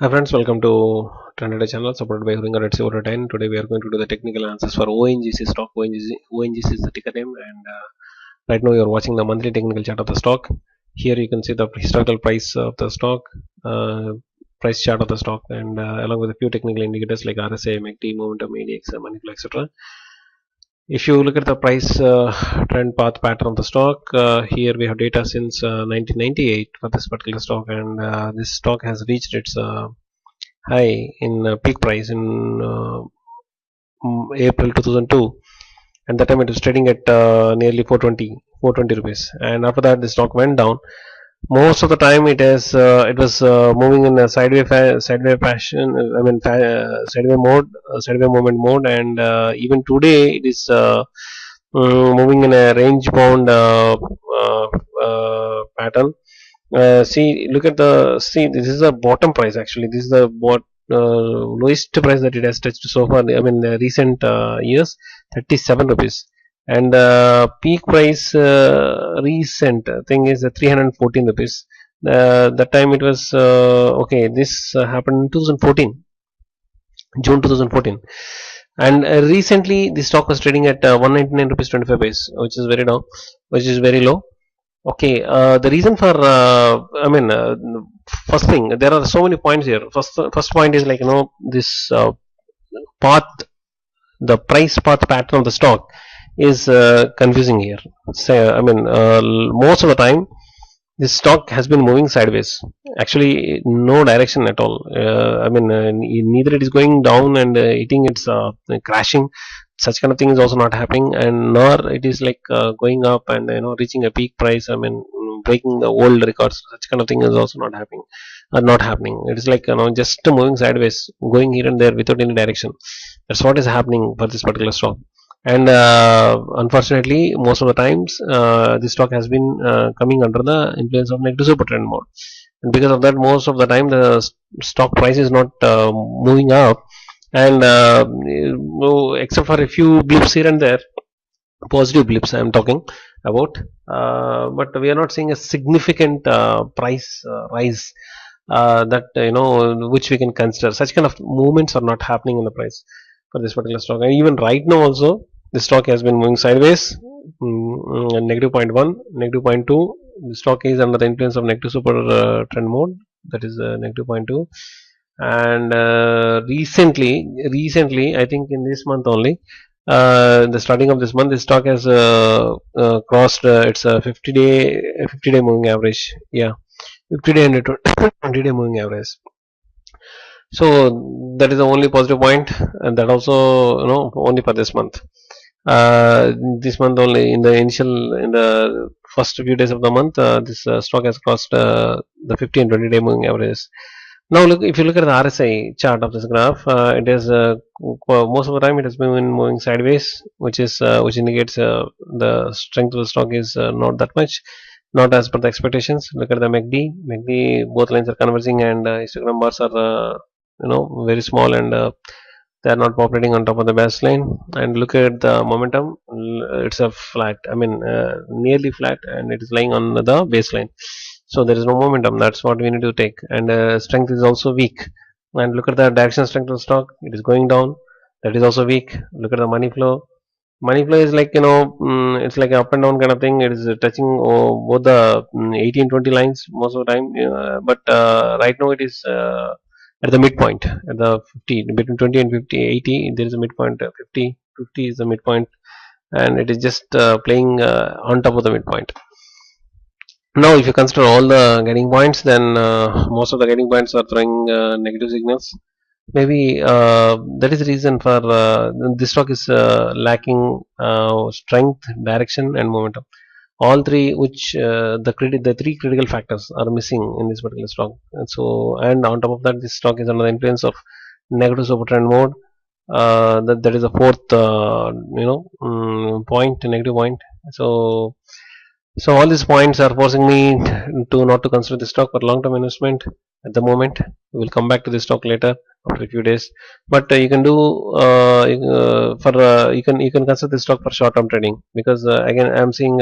Hi friends, welcome to TRENDRIDER channel supported by Huringa Red Silver 10. Today we are going to do the technical analysis for ONGC stock. ONGC is the ticker name, and right now you are watching the monthly technical chart of the stock. Here you can see the historical price of the stock, price chart of the stock, and along with a few technical indicators like RSI, MACD, momentum, ADX, money flow, etc. If you look at the price trend path pattern of the stock, here we have data since 1998 for this particular stock, and this stock has reached its high in peak price in April 2002, and that time it was trading at nearly 420 rupees, and after that the stock went down. Most of the time it was moving in a sideways fashion, sideways movement mode, and even today it is moving in a range bound pattern. Look at the see. This is the bottom price. Actually, this is the lowest price that it has touched so far. I mean, recent years, 37 rupees, and peak price recent thing is 314 rupees. That time it was okay. This happened in 2014, June 2014, and recently the stock was trading at 199 rupees 25 paise, which is very down, which is very low. Okay, the reason for first thing, there are so many points here. First point is like this path, the price path pattern of the stock is confusing here. So most of the time this stock has been moving sideways. Actually, no direction at all. Neither it is going down and hitting its crashing. Such kind of thing is also not happening, and nor it is like going up and reaching a peak price. Breaking the old records. Such kind of thing is also not happening. Not happening. It is like just moving sideways, going here and there without any direction. That's what is happening for this particular stock. And unfortunately, most of the times this stock has been coming under the influence of negative super trend mode, and because of that, most of the time the stock price is not moving up, and except for a few blips here and there, positive blips I am talking about, but we are not seeing a significant price rise that which we can consider. Such kind of movements are not happening in the price for this particular stock, and even right now also the stock has been moving sideways, negative 0.1, negative 0.2. The stock is under the influence of negative super trend mode, that is negative 0.2. And recently I think in this month only, the starting of this month, the stock has crossed its 50-day moving average. Yeah, 50-day and 20-day moving average. So that is the only positive point, and that also only for this month. This month only, in the first few days of the month, this stock has crossed the 50 and 20-day moving averages. Now look, if you look at the RSI chart of this graph, it is most of the time it has been moving sideways, which indicates the strength of the stock is not that much, not as per the expectations. Look at the MACD, both lines are converging, and histogram bars are very small, and they are not populating on top of the baseline. And look at the momentum, it's a flat, nearly flat, and it is lying on the baseline. So there is no momentum. That's what we need to take. And strength is also weak. And look at the direction strength of the stock, it is going down, that is also weak. Look at the money flow. Money flow is like it's like up and down kind of thing. It is touching both the 80 and 20 lines most of the time, but right now it is at the midpoint, at the 50, between 20 and 50, 80 there is a midpoint. 50 is the midpoint, and it is just playing on top of the midpoint. Now if you consider all the getting points, then most of the getting points are throwing negative signals. Maybe that is the reason for this stock is lacking strength, direction, and momentum. All three, which the three critical factors are missing in this particular stock. And on top of that, this stock is under the influence of negative super trend mode. That is a fourth point, negative point. So all these points are forcing me to not to consider this stock for long-term investment at the moment. We will come back to this stock later after a few days. But you can do you can consider this stock for short-term trading, because again I am seeing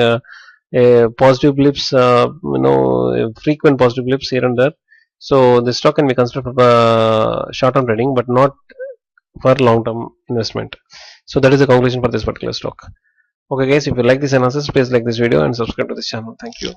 positive blips, frequent positive blips here and there. So the stock can be considered for short-term trading, but not for long-term investment. So that is the conclusion for this particular stock. Okay, guys, if you like this analysis, please like this video and subscribe to this channel. Thank you.